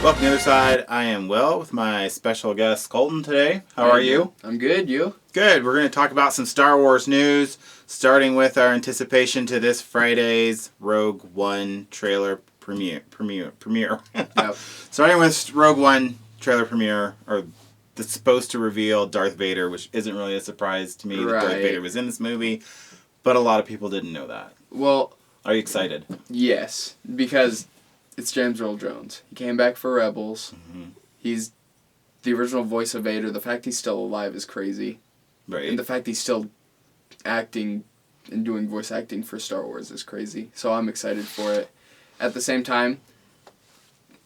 Welcome to the other side. I am Will with my special guest Colton today. How are you? I'm good. You? Good. We're going to talk about some Star Wars news, starting with our anticipation to this Friday's Rogue One trailer premiere. Yep. Starting with Rogue One trailer premiere, or that's supposed to reveal Darth Vader, which isn't really a surprise to me that Darth Right. Vader was in this movie, but a lot of people didn't know that. Well, Are you excited? yes, because it's James Earl Jones. He came back for Rebels. Mm-hmm. He's the original voice of Vader. The fact he's still alive is crazy. Right. And the fact he's still acting and doing voice acting for Star Wars is crazy. So I'm excited for it. At the same time,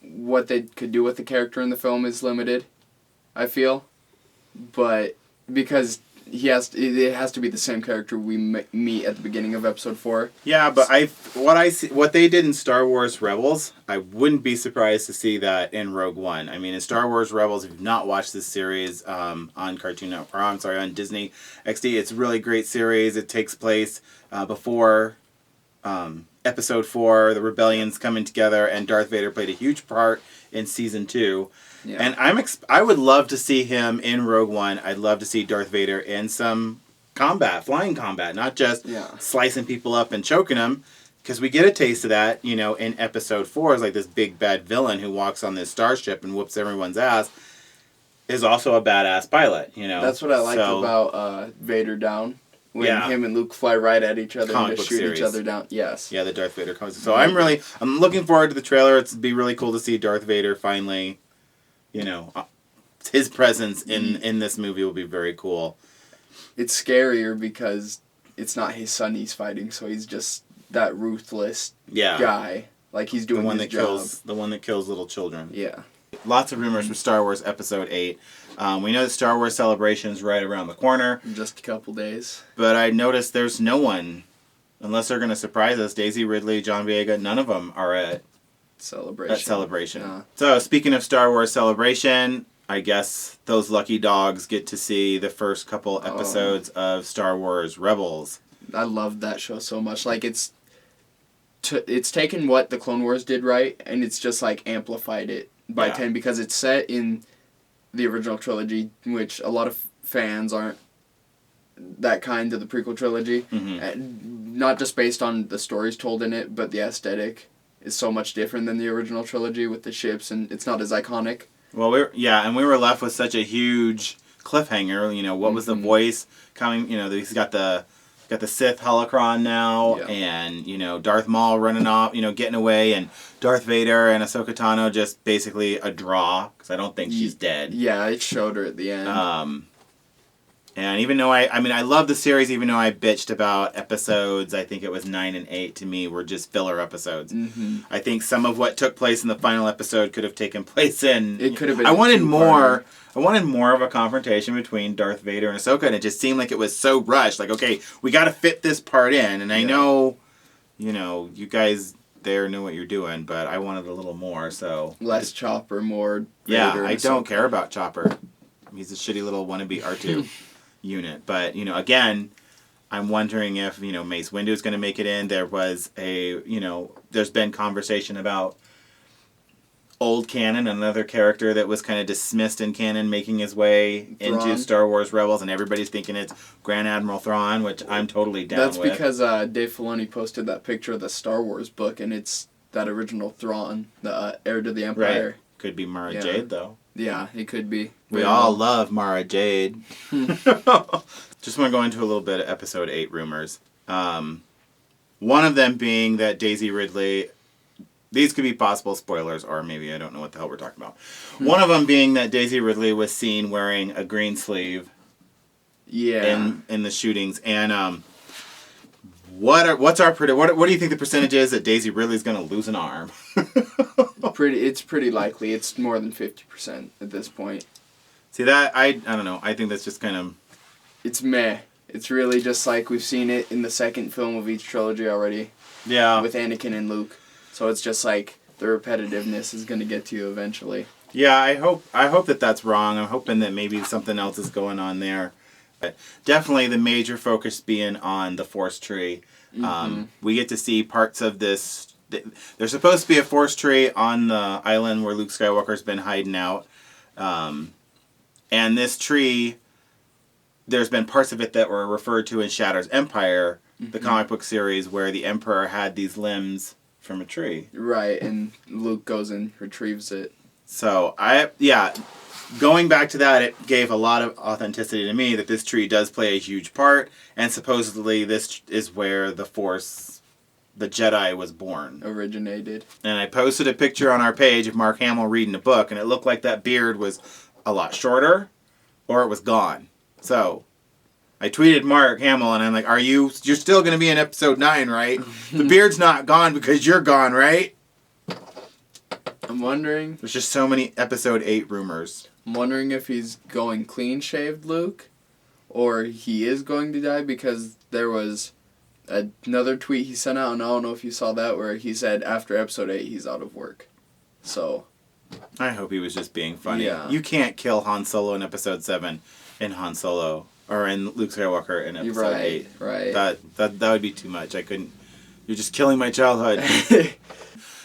what they could do with the character in the film is limited, I feel. But because it has to be the same character we meet at the beginning of Episode 4. Yeah, but what they did in Star Wars Rebels, I wouldn't be surprised to see that in Rogue One. I mean, in Star Wars Rebels, if you've not watched this series on on Disney XD, it's a really great series. It takes place before Episode 4, the rebellion's coming together, and Darth Vader played a huge part in Season 2. Yeah. And I would love to see him in Rogue One. I'd love to see Darth Vader in some combat, flying combat, not just slicing people up and choking them, because we get a taste of that, in Episode 4, is like this big bad villain who walks on this starship and whoops everyone's ass, is also a badass pilot, That's what I liked about Vader Down. When him and Luke fly right at each other and just shoot each other down. Yes. Yeah, the Darth Vader comics. So I'm looking forward to the trailer. It'd be really cool to see Darth Vader finally, his presence in this movie will be very cool. It's scarier because it's not his son he's fighting, so he's just that ruthless guy. Like he's doing his job. The one that kills little children. Yeah. Lots of rumors for Star Wars Episode 8. We know the Star Wars Celebration is right around the corner. In just a couple days. But I noticed there's no one, unless they're going to surprise us, Daisy Ridley, John Boyega, none of them are at Celebration. Yeah. So, speaking of Star Wars Celebration, I guess those lucky dogs get to see the first couple episodes of Star Wars Rebels. I loved that show so much. Like, it's taken what the Clone Wars did right, and it's just, like, amplified it by 10, because it's set in the original trilogy, which a lot of fans aren't that kind of the prequel trilogy. Mm-hmm. Not just based on the stories told in it, but the aesthetic is so much different than the original trilogy with the ships, and it's not as iconic. Well, we were left with such a huge cliffhanger. What was the voice coming? He's got the Sith holocron now, and Darth Maul running off, getting away, and Darth Vader and Ahsoka Tano just basically a draw, because I don't think she's dead. Yeah, it showed her at the end. And even though I love the series, even though I bitched about episodes, I think it was 9 and 8 to me were just filler episodes. Mm-hmm. I think some of what took place in the final episode could have taken place in. It could have been. I wanted more of a confrontation between Darth Vader and Ahsoka, and it just seemed like it was so rushed. Like, okay, we got to fit this part in, and I know, you guys there know what you're doing, but I wanted a little more. So less Chopper, more Vader. Yeah, I don't care about Chopper. He's a shitty little wannabe R2 unit. But, again, I'm wondering if, Mace Windu is going to make it in. There was there's been conversation about old canon, another character that was kind of dismissed in canon, making his way into Star Wars Rebels, and everybody's thinking it's Grand Admiral Thrawn, which I'm totally down with. That's because Dave Filoni posted that picture of the Star Wars book, and it's that original Thrawn, the heir to the Empire. Right. Could be Mara Jade, though. Yeah, it could be. We all love Mara Jade. Just want to go into a little bit of Episode 8 rumors. One of them being that Daisy Ridley... These could be possible spoilers, or maybe I don't know what the hell we're talking about. One of them being that Daisy Ridley was seen wearing a green sleeve in the shootings. And what do you think the percentage is that Daisy Ridley's going to lose an arm? It's pretty likely. It's more than 50% at this point. See, that, I don't know. I think that's just kind of... It's meh. It's really just like we've seen it in the second film of each trilogy already. Yeah. With Anakin and Luke. So it's just like the repetitiveness is going to get to you eventually. Yeah, I hope that that's wrong. I'm hoping that maybe something else is going on there. But definitely the major focus being on the Force tree. We get to see parts of this there's supposed to be a force tree on the island where Luke Skywalker's been hiding out. And this tree, there's been parts of it that were referred to in Shatter's Empire, the comic book series, where the Emperor had these limbs from a tree. Right, and Luke goes and retrieves it. So, going back to that, it gave a lot of authenticity to me that this tree does play a huge part, and supposedly this is where the Force, the Jedi, was born. Originated. And I posted a picture on our page of Mark Hamill reading a book, and it looked like that beard was a lot shorter, or it was gone. So, I tweeted Mark Hamill, and I'm like, you're still going to be in episode 9, right? The beard's not gone because you're gone, right? I'm wondering... There's just so many episode 8 rumors. I'm wondering if he's going clean-shaved Luke, or he is going to die, because there was another tweet he sent out, and I don't know if you saw that, where he said after episode 8 he's out of work. So... I hope he was just being funny. Yeah. You can't kill Han Solo in episode 7 in Han Solo, or in Luke Skywalker in episode 8. Right. That would be too much. I couldn't... You're just killing my childhood.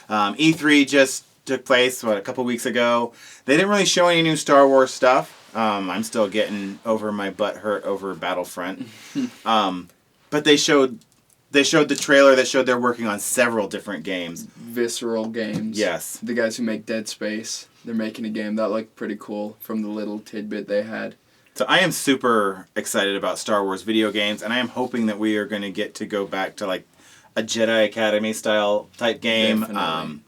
E3 just took place, a couple weeks ago. They didn't really show any new Star Wars stuff. I'm still getting over my butt hurt over Battlefront. But they showed the trailer that showed they're working on several different games. Visceral Games. Yes. The guys who make Dead Space. They're making a game that looked pretty cool from the little tidbit they had. So I am super excited about Star Wars video games, and I am hoping that we are going to get to go back to like a Jedi Academy style type game. Definitely.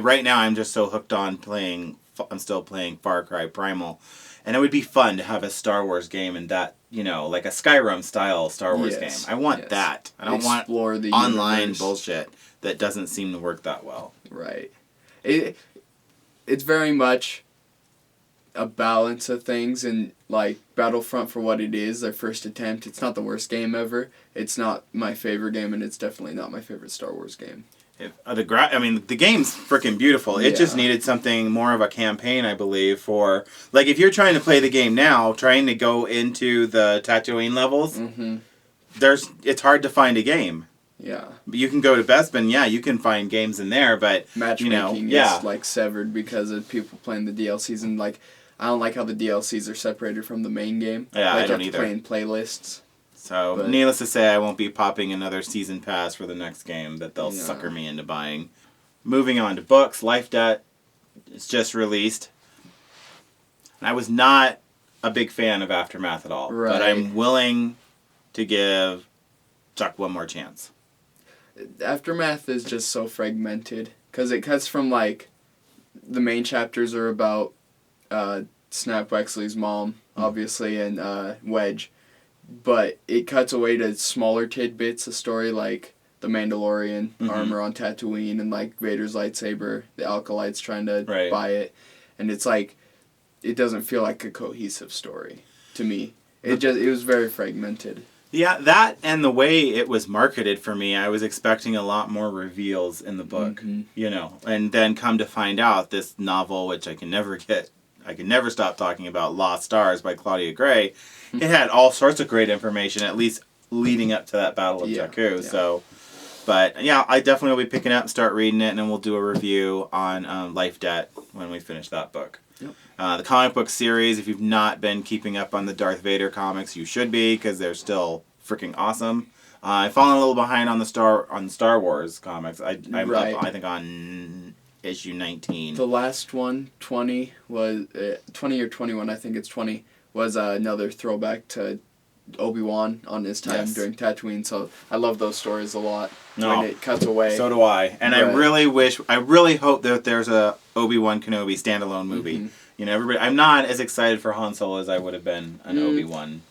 Right now I'm just so hooked on I'm still playing Far Cry Primal, and it would be fun to have a Star Wars game in that, like a Skyrim style Star Wars game. I want that. I don't want the online universe. Bullshit that doesn't seem to work that well. Right. It's very much a balance of things, and like Battlefront, for what it is, their first attempt, it's not the worst game ever. It's not my favorite game, and it's definitely not my favorite Star Wars game. The game's freaking beautiful. It just needed something more of a campaign, I believe, for... Like, if you're trying to play the game now, trying to go into the Tatooine levels, it's hard to find a game. Yeah. You can go to Bespin, you can find games in there, but... Matchmaking is, like, severed because of people playing the DLCs, and, like, I don't like how the DLCs are separated from the main game. Yeah, like, I don't you have to either. play in playlists. So, needless to say, I won't be popping another season pass for the next game that they'll sucker me into buying. Moving on to books, Life Debt is just released. And I was not a big fan of Aftermath at all. Right. But I'm willing to give Chuck one more chance. Aftermath is just so fragmented, because it cuts from, like, the main chapters are about Snap Wexley's mom, obviously, and Wedge. But it cuts away to smaller tidbits of story, like the Mandalorian armor on Tatooine, and like Vader's lightsaber, the Alkalites trying to buy it, and it's like, it doesn't feel like a cohesive story to me. It was very fragmented. Yeah, that and the way it was marketed for me, I was expecting a lot more reveals in the book, and then come to find out this novel, which I can never stop talking about, Lost Stars by Claudia Gray. It had all sorts of great information, at least leading up to that Battle of Jakku. Yeah. So, but I definitely will be picking it up and start reading it, and then we'll do a review on Life Debt when we finish that book. Yep. The comic book series, if you've not been keeping up on the Darth Vader comics, you should be, because they're still freaking awesome. I've fallen a little behind on the Star Wars comics. I'm up, I think, on issue 19. The last one, 20, was 20 or 21, I think it's 20, was another throwback to Obi-Wan on his time during Tatooine, so I love those stories a lot when it cuts away. So do I. And I really hope that there's a Obi-Wan Kenobi standalone movie. I'm not as excited for Han Solo as I would have been an Obi-Wan.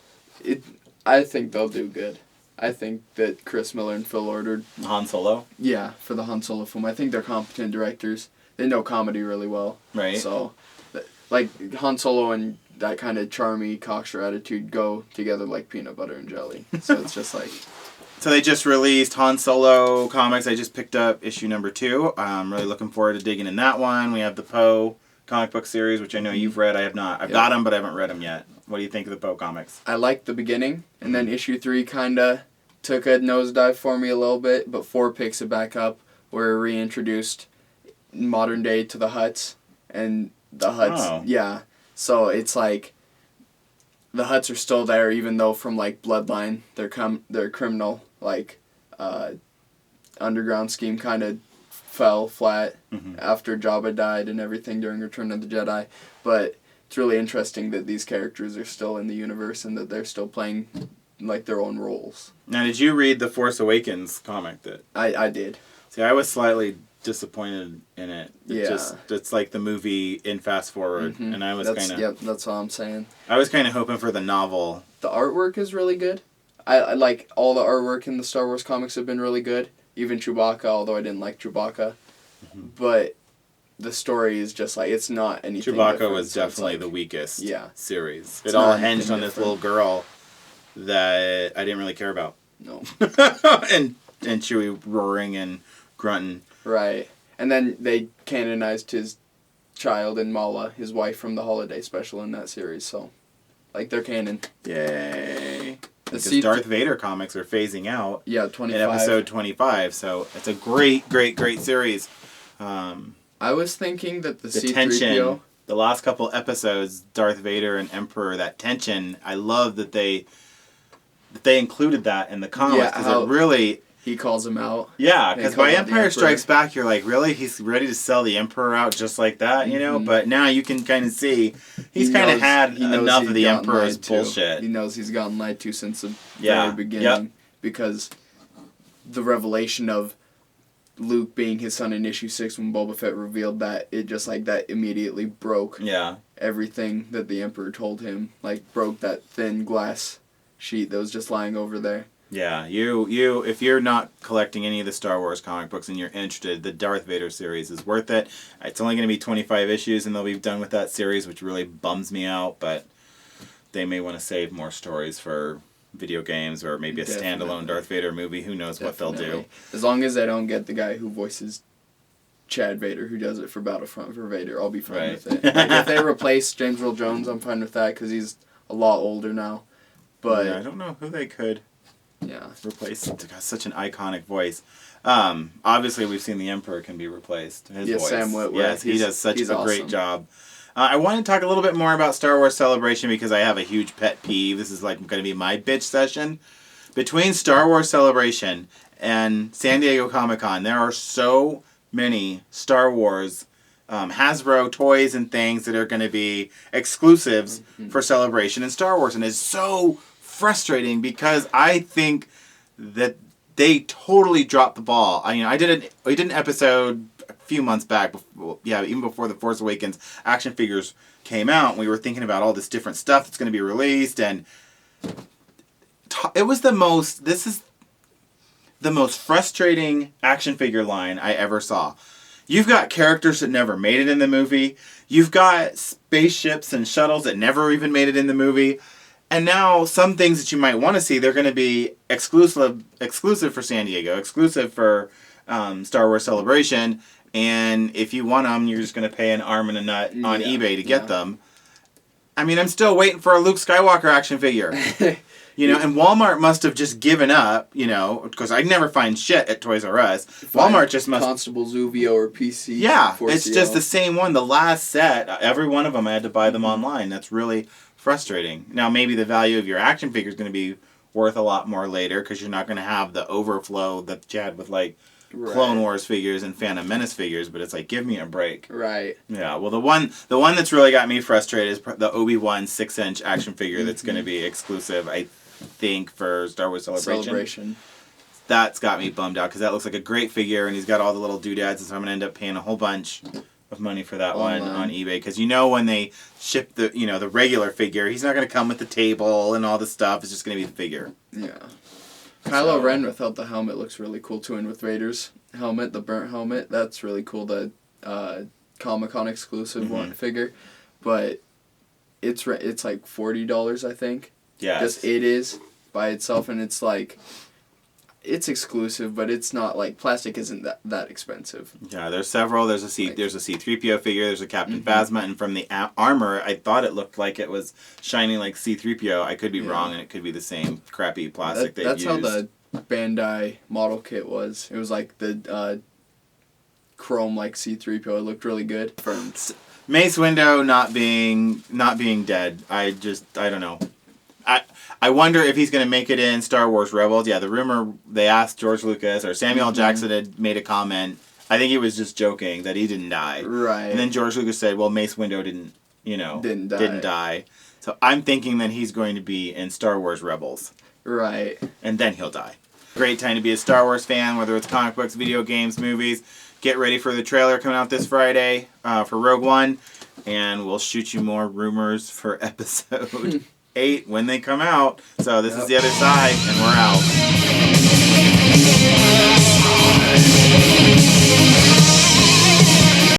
I think they'll do good. I think that Chris Miller and Phil Lord Han Solo? Yeah, for the Han Solo film. I think they're competent directors. They know comedy really well. Right. So, like, Han Solo and that kind of charmy, cocksure attitude go together like peanut butter and jelly. So it's just like... So they just released Han Solo comics. I just picked up issue number 2. I'm really looking forward to digging in that one. We have the Poe comic book series, which I know you've read. I have not. I've got them, but I haven't read them yet. What do you think of the Poe comics? I liked the beginning, and then issue 3 kind of took a nosedive for me a little bit, but 4 picks it back up. We're reintroduced modern day to the Hutts, and the Hutts, Oh. yeah. So it's like the Hutts are still there, even though from like Bloodline they're criminal. Like underground scheme kind of fell flat after Jabba died and everything during Return of the Jedi, but it's really interesting that these characters are still in the universe and that they're still playing like their own roles. Now, did you read the Force Awakens comic? That I did. See, I was slightly disappointed in it. Yeah. It's like the movie in fast forward, and I was That's all I'm saying. I was kind of hoping for the novel. The artwork is really good. I like all the artwork in the Star Wars comics have been really good. Even Chewbacca, although I didn't like Chewbacca. But the story is just like, it's not anything Chewbacca different, was so it's definitely like, the weakest series. It's It all not hinged anything on this different. little girl that I didn't really care about. No. and Chewie roaring and grunting. Right. And then they canonized his child and Mala, his wife, from the holiday special in that series, so like they're canon. Yay. The Because Darth Vader comics are phasing out Yeah, in 25. episode 25, so it's a great series. I was thinking that the C3PO... tension, the last couple episodes, Darth Vader and Emperor, that tension, I love that they included that in the comics, Yeah, because how- it really... He calls him out. Yeah, They because call by out the Empire Emperor. Strikes Back, you're like, really? He's ready to sell the Emperor out just like that, you know? Mhm. But now you can kind of see he's He kind of knows- had he knows enough he's of the gotten Emperor's lied to. bullshit. He knows he's gotten lied to since the Yeah, very beginning. yep. Because the revelation of Luke being his son in issue 6 when Boba Fett revealed that, it just like that immediately broke Yeah. everything that the Emperor told him. Like broke that thin glass sheet that was just lying over there. Yeah, you if you're not collecting any of the Star Wars comic books and you're interested, the Darth Vader series is worth it. It's only going to be 25 issues and they'll be done with that series, which really bums me out, but they may want to save more stories for video games or maybe a Definitely. standalone Darth Vader movie. Who knows what they'll do. Definitely. As long as I don't get the guy who voices Chad Vader, who does it for Battlefront for Vader, I'll be fine Right. with it. Like, if they replace James Earl Jones, I'm fine with that because he's a lot older now. But Yeah, I don't know who they could yeah. replace. It's got such an iconic voice. Obviously, we've seen the Emperor can be replaced. His Yeah, voice. Sam Witwer. Yes, he does such a He's great awesome. job. I want to talk a little bit more about Star Wars Celebration because I have a huge pet peeve. This is like going to be my bitch session. Between Star Wars Celebration and San Diego Comic-Con, there are so many Star Wars Hasbro toys and things that are going to be exclusives for Celebration and Star Wars, and it's so frustrating because I think that they totally dropped the ball. We did an episode a few months back, even before the Force Awakens action figures came out. And we were thinking about all this different stuff that's going to be released, and it was this is the most frustrating action figure line I ever saw. You've got characters that never made it in the movie. You've got spaceships and shuttles that never even made it in the movie. And now some things that you might want to see, they're going to be exclusive for San Diego, exclusive for Star Wars Celebration. And if you want them, you're just going to pay an arm and a nut on eBay to get them. I mean, I'm still waiting for a Luke Skywalker action figure. And Walmart must have just given up, because I never find shit at Toys R Us. Walmart just must... Constable Zuvio or PC. Yeah, 4CL. it's just the same one. The last set, every one of them, I had to buy them online. That's really frustrating. Now, maybe the value of your action figure is going to be worth a lot more later because you're not going to have the overflow that you had with, Clone Wars figures and Phantom Menace figures, but it's like, give me a break. Right. Yeah, well, the one that's really got me frustrated is the Obi-Wan 6-inch action figure that's going to be exclusive, I think, for Star Wars Celebration. That's got me bummed out because that looks like a great figure and he's got all the little doodads, and so I'm going to end up paying a whole bunch of money for that one on eBay because when they ship the regular figure, he's not going to come with the table and all the stuff. It's just going to be the figure. Yeah. Kylo Ren without the helmet looks really cool too, and with Vader's helmet, the burnt helmet, that's really cool. The Comic-Con exclusive one figure, but it's like $40, I think. Yeah. Just it is by itself, and it's like it's exclusive, but it's not like plastic isn't that expensive. Yeah, there's several. There's a C3PO figure. There's a Captain Phasma, and from the armor, I thought it looked like it was shining like C3PO. I could be wrong, and it could be the same crappy plastic they've used. That's how the Bandai model kit was. It was like the chrome like C-3PO. It looked really good. Mace Windu not being dead. I don't know. I wonder if he's going to make it in Star Wars Rebels. Yeah, the rumor, they asked George Lucas, or Samuel Jackson had made a comment. I think he was just joking that he didn't die. Right. And then George Lucas said, well, Mace Windu didn't die. So I'm thinking that he's going to be in Star Wars Rebels. Right. And then he'll die. Great time to be a Star Wars fan, whether it's comic books, video games, movies. Get ready for the trailer coming out this Friday for Rogue One. And we'll shoot you more rumors for episode 8 when they come out. So this is The Other Side, and we're out.